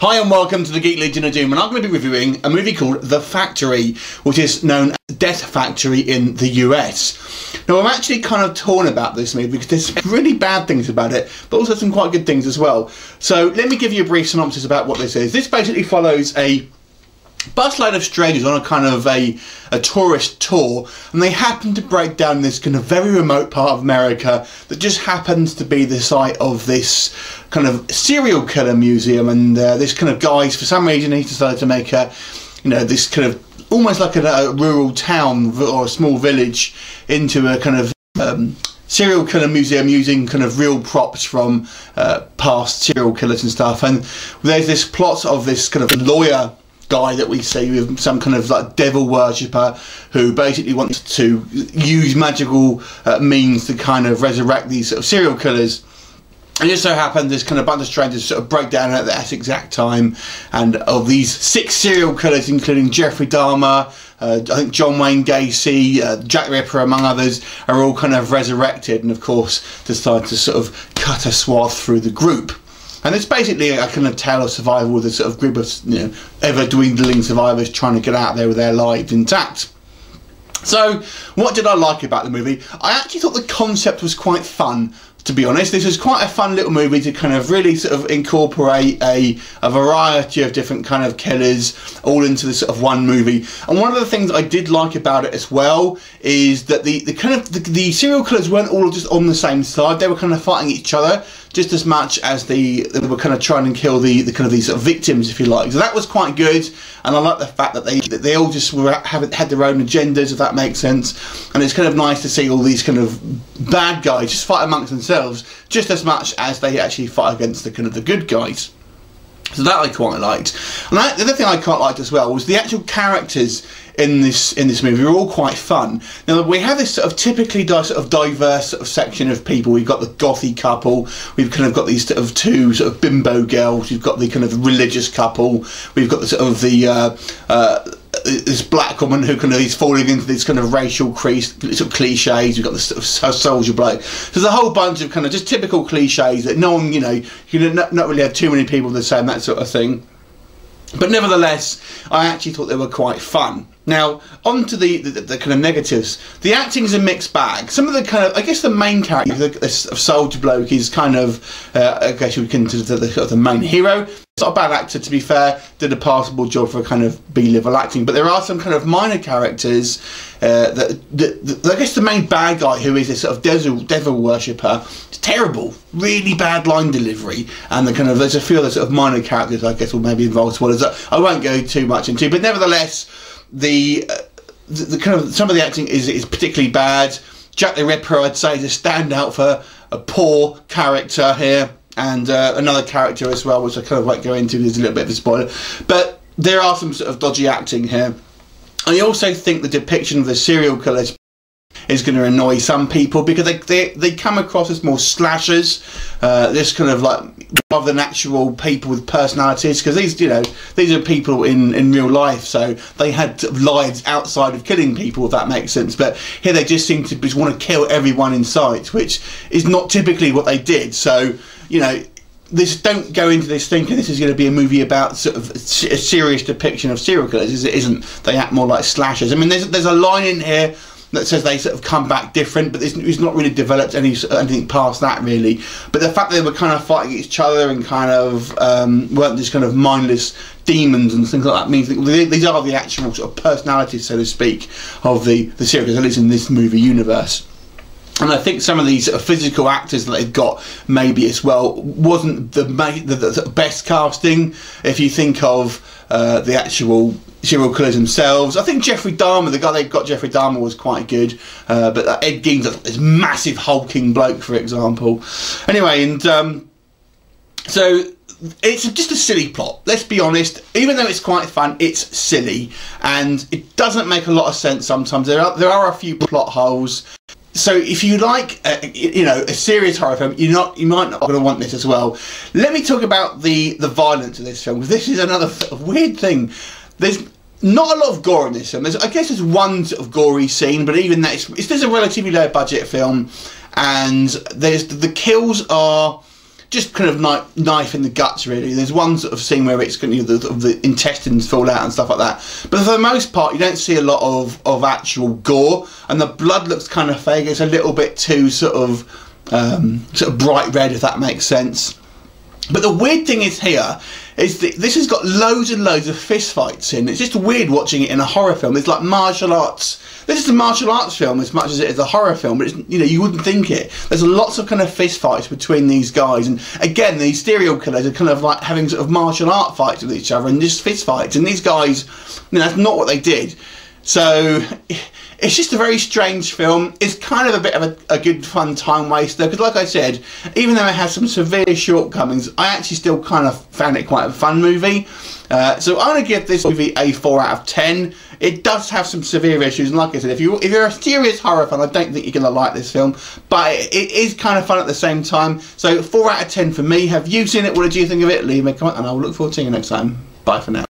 Hi and welcome to the Geek Legion of Doom, and I'm going to be reviewing a movie called The Factory, which is known as Death Factory in the US. Now I'm actually kind of torn about this movie because there's some really bad things about it, but also some quite good things as well. So let me give you a brief synopsis about what this is. This basically follows a busload of strangers on a kind of a tourist tour, and they happen to break down this kind of very remote part of America that just happens to be the site of this kind of serial killer museum. And this kind of guy, for some reason, he decided to make a, this kind of almost like a rural town or a small village into a kind of serial killer museum using kind of real props from past serial killers and stuff. And there's this plot of this kind of lawyer guy that we see with some kind of like devil worshipper who basically wants to use magical means to kind of resurrect these sort of serial killers. And it just so happens there's kind of a bunch of strangers sort of break down at that exact time, and of these 6 serial killers, including Jeffrey Dahmer, I think John Wayne Gacy, Jack the Ripper, among others, are all kind of resurrected, and of course decide to sort of cut a swath through the group. And it's basically a kind of tale of survival with a sort of group of ever dwindling survivors trying to get out there with their lives intact. So what did I like about the movie? I actually thought the concept was quite fun, to be honest. This was quite a fun little movie to kind of really sort of incorporate a variety of different kind of killers all into the sort of one movie. And one of the things I did like about it as well is that the serial killers weren't all just on the same side. They were kind of fighting each other just as much as they were kind of trying to kill the kind of these sort of victims, if you like. So that was quite good, and I like the fact that they all just had their own agendas, if that makes sense. And it's kind of nice to see all these kind of bad guys just fight amongst themselves just as much as they actually fight against the kind of the good guys. So that I quite liked. And the other thing I quite liked as well was the actual characters in this movie were all quite fun. Now we have this sort of typically diverse sort of section of people. We've got the gothy couple, we've kind of got these sort of 2 sort of bimbo girls, we've got the kind of religious couple, we've got the sort of this black woman who kind of is falling into this kind of racial sort of cliches. You've got this sort of soldier bloke. So there's a whole bunch of kind of just typical cliches that no one, you not really have too many people that say that sort of thing. But nevertheless, I actually thought they were quite fun. Now, on to the kind of negatives. The acting's a mixed bag. Some of the kind of, I guess the main character, this soldier bloke, is kind of, I guess you would consider the main hero. It's not a bad actor, to be fair. Did a passable job for kind of B-level acting. But there are some kind of minor characters I guess the main bad guy, who is a sort of devil worshipper, is terrible. Really bad line delivery. And there's a few other sort of minor characters I guess will maybe involve as well. As I won't go too much into. But nevertheless, the kind of some of the acting is particularly bad. Jack the Ripper, I'd say, is a standout for a poor character here, and another character as well, which I kind of won't go into. There's a little bit of a spoiler, but there are some sort of dodgy acting here. I also think the depiction of the serial killers is going to annoy some people because they come across as more slashers, this kind of like rather than actual people with personalities, because these are people in real life, so they had lives outside of killing people, if that makes sense. But here they just seem to just want to kill everyone in sight, which is not typically what they did. So don't go into this thinking this is going to be a movie about sort of a serious depiction of serial killers. It isn't. They act more like slashers. I mean, there's a line in here that says they sort of come back different, but it's not really developed anything past that, really. But the fact that they were kind of fighting each other and kind of weren't just kind of mindless demons and things like that means that these are the actual sort of personalities, so to speak, of the serial killers, at least in this movie universe. And I think some of these sort of physical actors that they've got maybe as well wasn't the best casting. If you think of the actual serial killers themselves, I think Jeffrey Dahmer, the guy they've got, Jeffrey Dahmer, was quite good. But Ed Gein's this massive hulking bloke, for example. Anyway, and so it's just a silly plot. Let's be honest. Even though it's quite fun, it's silly, and it doesn't make a lot of sense sometimes. There are a few plot holes. So if you like, a serious horror film, you might not going to want this as well. Let me talk about the violence of this film, because this is another weird thing. There's not a lot of gore in this film. I guess there's one sort of gory scene, but even that, it's a relatively low budget film, and the kills are just kind of knife in the guts, really. There's one sort of scene where it's, you know, the intestines fall out and stuff like that. But for the most part, you don't see a lot of actual gore, and the blood looks kind of fake. It's a little bit too sort of bright red, if that makes sense. But the weird thing is here is that this has got loads and loads of fist fights in. It's just weird watching it in a horror film. It's like martial arts. This is a martial arts film as much as it is a horror film, but it's, you know, you wouldn't think it. There's lots of kind of fist fights between these guys, and again, these serial killers are kind of like having sort of martial art fights with each other and just fist fights. And these guys, you know, that's not what they did. So it's just a very strange film. It's kind of a bit of a good fun time waster, because like I said, even though it has some severe shortcomings, I actually still kind of found it quite a fun movie. So I'm going to give this movie a 4 out of 10. It does have some severe issues, and like I said, if you're a serious horror fan, I don't think you're going to like this film, but it is kind of fun at the same time. So 4 out of 10 for me. Have you seen it? What did you think of it? Leave me a comment, and I will look forward to seeing you next time. Bye for now.